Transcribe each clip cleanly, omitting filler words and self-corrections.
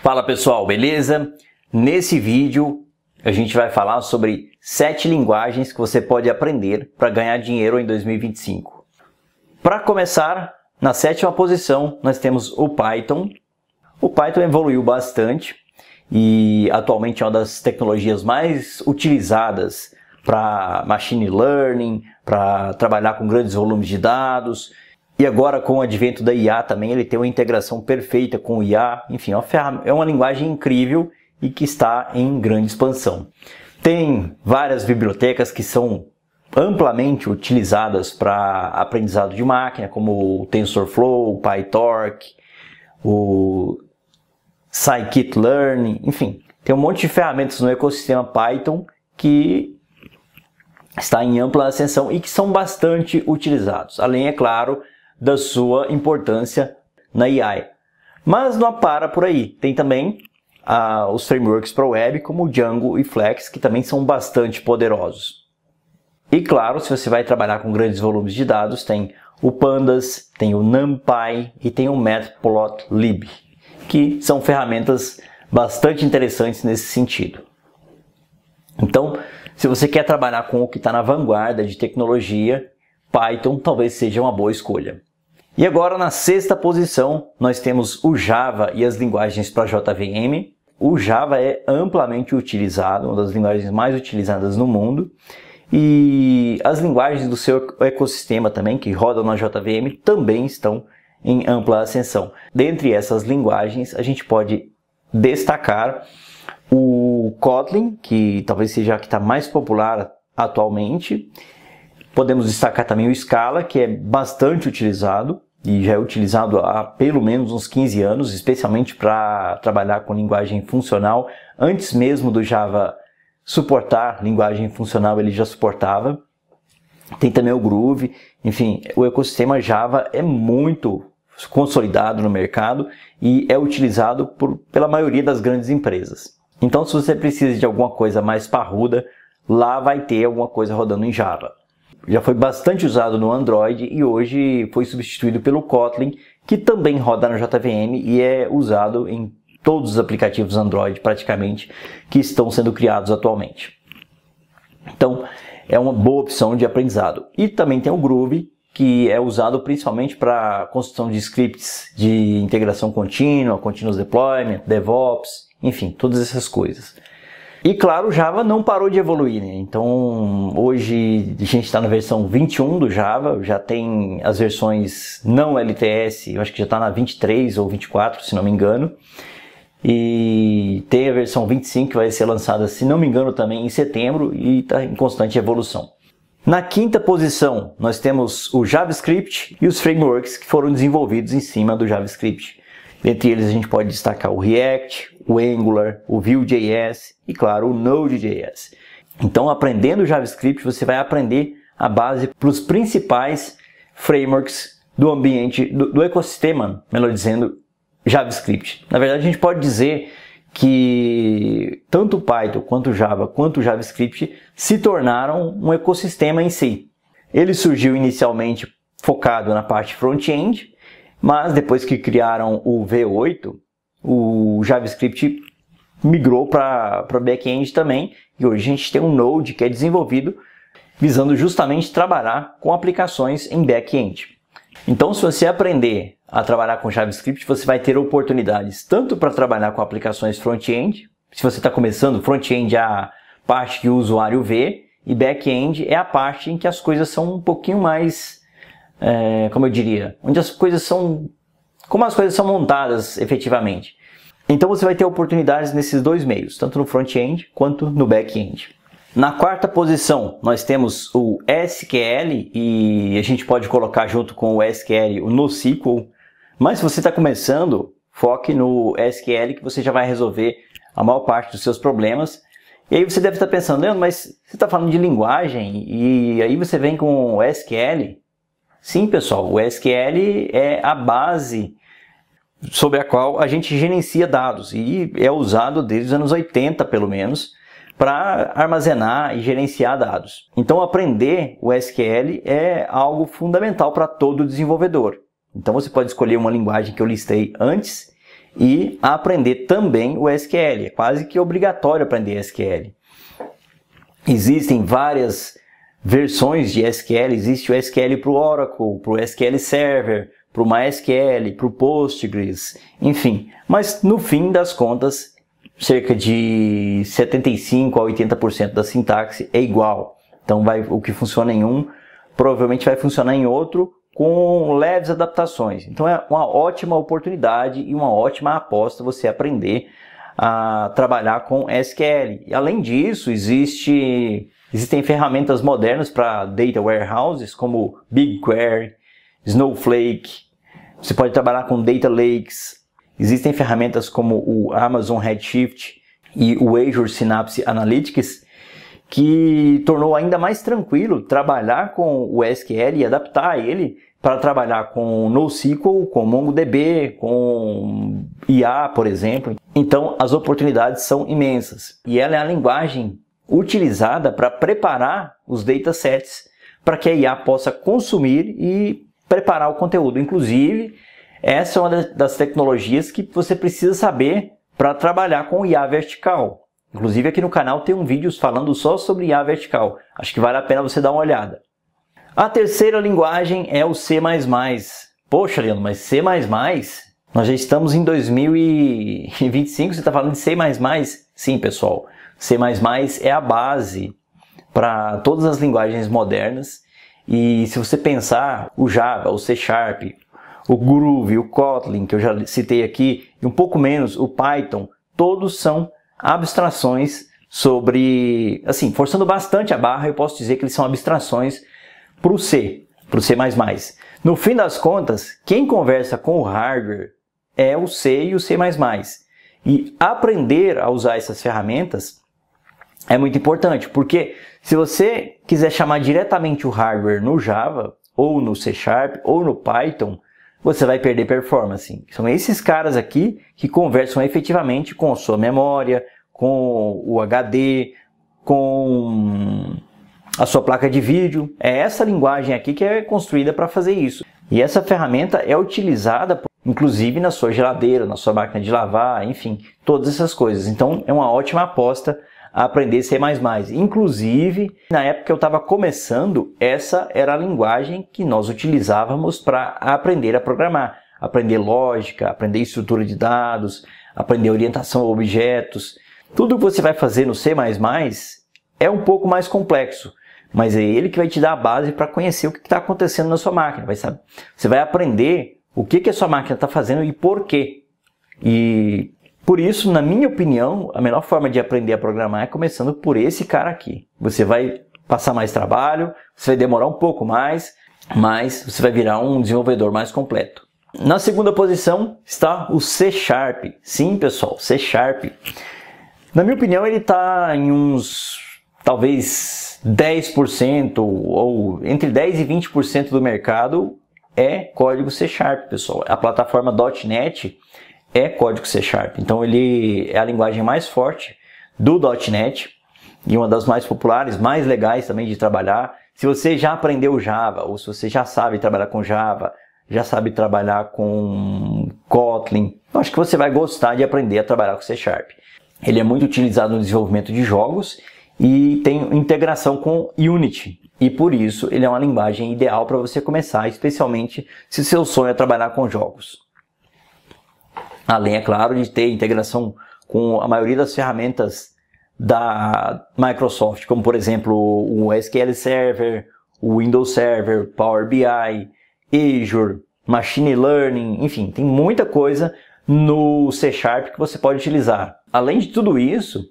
Fala pessoal, beleza? Nesse vídeo a gente vai falar sobre 7 linguagens que você pode aprender para ganhar dinheiro em 2025. Para começar, na 7ª posição nós temos o Python. O Python evoluiu bastante e atualmente é uma das tecnologias mais utilizadas para machine learning, para trabalhar com grandes volumes de dados. E agora com o advento da IA também, ele tem uma integração perfeita com o IA. Enfim, é uma linguagem incrível e que está em grande expansão. Tem várias bibliotecas que são amplamente utilizadas para aprendizado de máquina, como o TensorFlow, o PyTorch, o Scikit-learn, enfim. Tem um monte de ferramentas no ecossistema Python que está em ampla ascensão e que são bastante utilizados. Além, é claro, da sua importância na AI. Mas não para por aí. Tem também os frameworks para web, como o Django e Flex, que também são bastante poderosos. E claro, se você vai trabalhar com grandes volumes de dados, tem o Pandas, tem o NumPy e tem o Matplotlib, que são ferramentas bastante interessantes nesse sentido. Então, se você quer trabalhar com o que está na vanguarda de tecnologia, Python talvez seja uma boa escolha. E agora na 6ª posição nós temos o Java e as linguagens para JVM. O Java é amplamente utilizado, uma das linguagens mais utilizadas no mundo. E as linguagens do seu ecossistema também, que rodam na JVM, também estão em ampla ascensão. Dentre essas linguagens a gente pode destacar o Kotlin, que talvez seja a que está mais popular atualmente. Podemos destacar também o Scala, que é bastante utilizado e já é utilizado há pelo menos uns 15 anos, especialmente para trabalhar com linguagem funcional. Antes mesmo do Java suportar linguagem funcional, ele já suportava. Tem também o Groove. Enfim, o ecossistema Java é muito consolidado no mercado e é utilizado pela maioria das grandes empresas. Então, se você precisa de alguma coisa mais parruda, lá vai ter alguma coisa rodando em Java. Já foi bastante usado no Android e hoje foi substituído pelo Kotlin, que também roda na JVM e é usado em todos os aplicativos Android praticamente que estão sendo criados atualmente. Então é uma boa opção de aprendizado. E também tem o Groove, que é usado principalmente para construção de scripts de integração contínua, continuous deployment, DevOps, enfim, todas essas coisas. E claro, o Java não parou de evoluir, né? Então hoje a gente está na versão 21 do Java, já tem as versões não LTS, eu acho que já está na 23 ou 24, se não me engano. E tem a versão 25 que vai ser lançada, se não me engano, também em setembro e está em constante evolução. Na 5ª posição nós temos o JavaScript e os frameworks que foram desenvolvidos em cima do JavaScript. Dentre eles a gente pode destacar o React, o Angular, o Vue.js e, claro, o Node.js. Então, aprendendo JavaScript, você vai aprender a base para os principais frameworks do ambiente, do ecossistema, melhor dizendo, JavaScript. Na verdade, a gente pode dizer que tanto o Python, quanto o Java, quanto o JavaScript se tornaram um ecossistema em si. Ele surgiu inicialmente focado na parte front-end, mas depois que criaram o V8, o JavaScript migrou para back-end também. E hoje a gente tem um Node que é desenvolvido visando justamente trabalhar com aplicações em back-end. Então, se você aprender a trabalhar com JavaScript, você vai ter oportunidades tanto para trabalhar com aplicações front-end. Se você está começando, front-end é a parte que o usuário vê e back-end é a parte em que as coisas são um pouquinho mais... como eu diria, onde as coisas são, como as coisas são montadas efetivamente. Então você vai ter oportunidades nesses dois meios, tanto no front-end quanto no back-end. Na 4ª posição nós temos o SQL e a gente pode colocar junto com o SQL o NoSQL, mas se você está começando, foque no SQL que você já vai resolver a maior parte dos seus problemas. E aí você deve estar pensando, Leandro, mas você está falando de linguagem e aí você vem com o SQL? Sim, pessoal, o SQL é a base sobre a qual a gente gerencia dados e é usado desde os anos 80, pelo menos, para armazenar e gerenciar dados. Então, aprender o SQL é algo fundamental para todo desenvolvedor. Então, você pode escolher uma linguagem que eu listei antes e aprender também o SQL. É quase que obrigatório aprender SQL. Existem várias versões de SQL, existe o SQL para o Oracle, para o SQL Server, para o MySQL, para o Postgres, enfim. Mas no fim das contas, cerca de 75% a 80% da sintaxe é igual. Então o que funciona em um, provavelmente vai funcionar em outro, com leves adaptações. Então é uma ótima oportunidade e uma ótima aposta você aprender a trabalhar com SQL. E além disso, existem ferramentas modernas para data warehouses, como BigQuery, Snowflake. Você pode trabalhar com data lakes. Existem ferramentas como o Amazon Redshift e o Azure Synapse Analytics, que tornou ainda mais tranquilo trabalhar com o SQL e adaptar ele para trabalhar com NoSQL, com MongoDB, com IA, por exemplo. Então, as oportunidades são imensas. E ela é a linguagem utilizada para preparar os datasets para que a IA possa consumir e preparar o conteúdo. Inclusive, essa é uma das tecnologias que você precisa saber para trabalhar com IA vertical. Inclusive, aqui no canal tem um vídeo falando só sobre IA vertical. Acho que vale a pena você dar uma olhada. A terceira linguagem é o C++. Poxa, Leandro, mas C++? Nós já estamos em 2025, você está falando de C++? Sim, pessoal. C++ é a base para todas as linguagens modernas. E se você pensar, o Java, o C Sharp, o Groovy, o Kotlin, que eu já citei aqui, e um pouco menos o Python, todos são abstrações sobre, assim, forçando bastante a barra, eu posso dizer que eles são abstrações para o C. No fim das contas, quem conversa com o hardware é o C e o C++. E aprender a usar essas ferramentas é muito importante, porque se você quiser chamar diretamente o hardware no Java, ou no C Sharp, ou no Python, você vai perder performance. São esses caras aqui que conversam efetivamente com a sua memória, com o HD, com a sua placa de vídeo. É essa linguagem aqui que é construída para fazer isso. E essa ferramenta é utilizada, inclusive, na sua geladeira, na sua máquina de lavar, enfim, todas essas coisas. Então, é uma ótima aposta a aprender C++. Inclusive, na época que eu estava começando, essa era a linguagem que nós utilizávamos para aprender a programar. Aprender lógica, aprender estrutura de dados, aprender orientação a objetos. Tudo que você vai fazer no C++ é um pouco mais complexo, mas é ele que vai te dar a base para conhecer o que está acontecendo na sua máquina. Você vai aprender o que a sua máquina está fazendo e por quê. E por isso, na minha opinião, a melhor forma de aprender a programar é começando por esse cara aqui. Você vai passar mais trabalho, você vai demorar um pouco mais, mas você vai virar um desenvolvedor mais completo. Na segunda posição está o C Sharp. Sim, pessoal, C Sharp. Na minha opinião, ele está em uns, talvez, 10% ou entre 10% e 20% do mercado é código C Sharp, pessoal. A plataforma .NET é código C Sharp. Então ele é a linguagem mais forte do .NET e uma das mais populares, mais legais também de trabalhar. Se você já aprendeu Java ou se você já sabe trabalhar com Java, já sabe trabalhar com Kotlin, eu acho que você vai gostar de aprender a trabalhar com C Sharp. Ele é muito utilizado no desenvolvimento de jogos e tem integração com Unity. E por isso ele é uma linguagem ideal para você começar, especialmente se seu sonho é trabalhar com jogos. Além, é claro, de ter integração com a maioria das ferramentas da Microsoft, como por exemplo o SQL Server, o Windows Server, Power BI, Azure, Machine Learning, enfim, tem muita coisa no C Sharp que você pode utilizar. Além de tudo isso,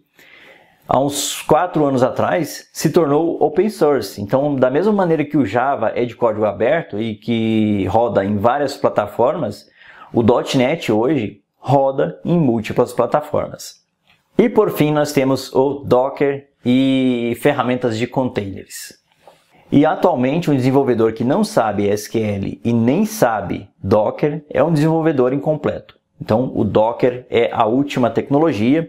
há uns 4 anos atrás, se tornou open source. Então, da mesma maneira que o Java é de código aberto e que roda em várias plataformas, o .NET hoje roda em múltiplas plataformas. E por fim nós temos o Docker e ferramentas de containers. E atualmente um desenvolvedor que não sabe SQL e nem sabe Docker é um desenvolvedor incompleto. Então o Docker é a última tecnologia,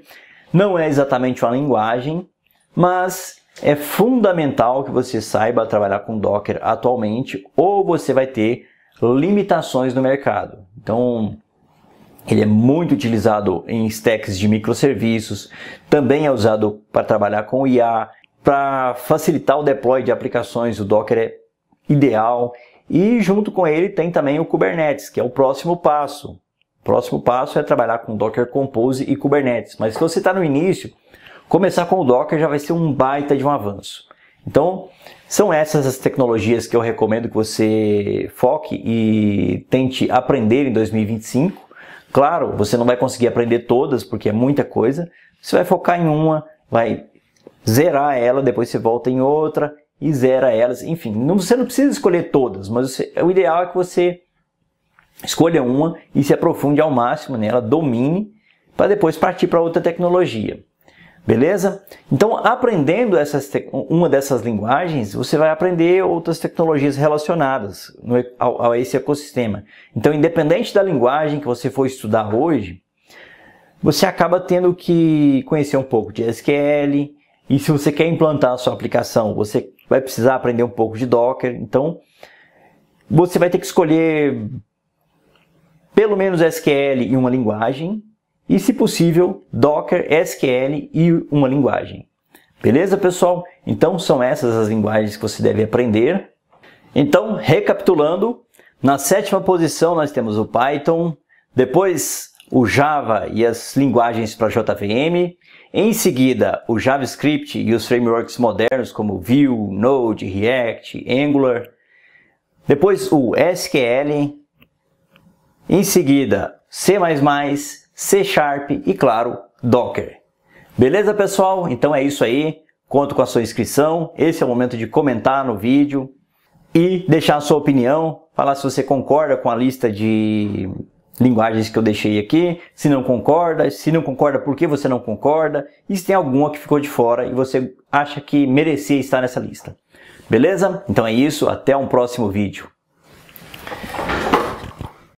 não é exatamente uma linguagem, mas é fundamental que você saiba trabalhar com Docker atualmente ou você vai ter limitações no mercado. Então Ele é muito utilizado em stacks de microserviços, também é usado para trabalhar com IA, para facilitar o deploy de aplicações, o Docker é ideal. E junto com ele tem também o Kubernetes, que é o próximo passo. O próximo passo é trabalhar com Docker Compose e Kubernetes. Mas se você está no início, começar com o Docker já vai ser um baita de um avanço. Então, são essas as tecnologias que eu recomendo que você foque e tente aprender em 2025. Claro, você não vai conseguir aprender todas, porque é muita coisa. Você vai focar em uma, vai zerar ela, depois você volta em outra e zera elas. Enfim, você não precisa escolher todas, mas o ideal é que você escolha uma e se aprofunde ao máximo nela, domine, para depois partir para outra tecnologia. Beleza? Então, aprendendo uma dessas linguagens, você vai aprender outras tecnologias relacionadas a esse ecossistema. Então, independente da linguagem que você for estudar hoje, você acaba tendo que conhecer um pouco de SQL, e se você quer implantar a sua aplicação, você vai precisar aprender um pouco de Docker. Então, você vai ter que escolher pelo menos SQL e uma linguagem, e, se possível, Docker, SQL e uma linguagem. Beleza, pessoal? Então, são essas as linguagens que você deve aprender. Então, recapitulando, na 7ª posição nós temos o Python, depois o Java e as linguagens para JVM, em seguida o JavaScript e os frameworks modernos como Vue, Node, React, Angular, depois o SQL, em seguida C++, C# e, claro, Docker. Beleza, pessoal? Então é isso aí. Conto com a sua inscrição. Esse é o momento de comentar no vídeo e deixar a sua opinião. Falar se você concorda com a lista de linguagens que eu deixei aqui. Se não concorda, por que você não concorda. E se tem alguma que ficou de fora e você acha que merecia estar nessa lista. Beleza? Então é isso. Até um próximo vídeo.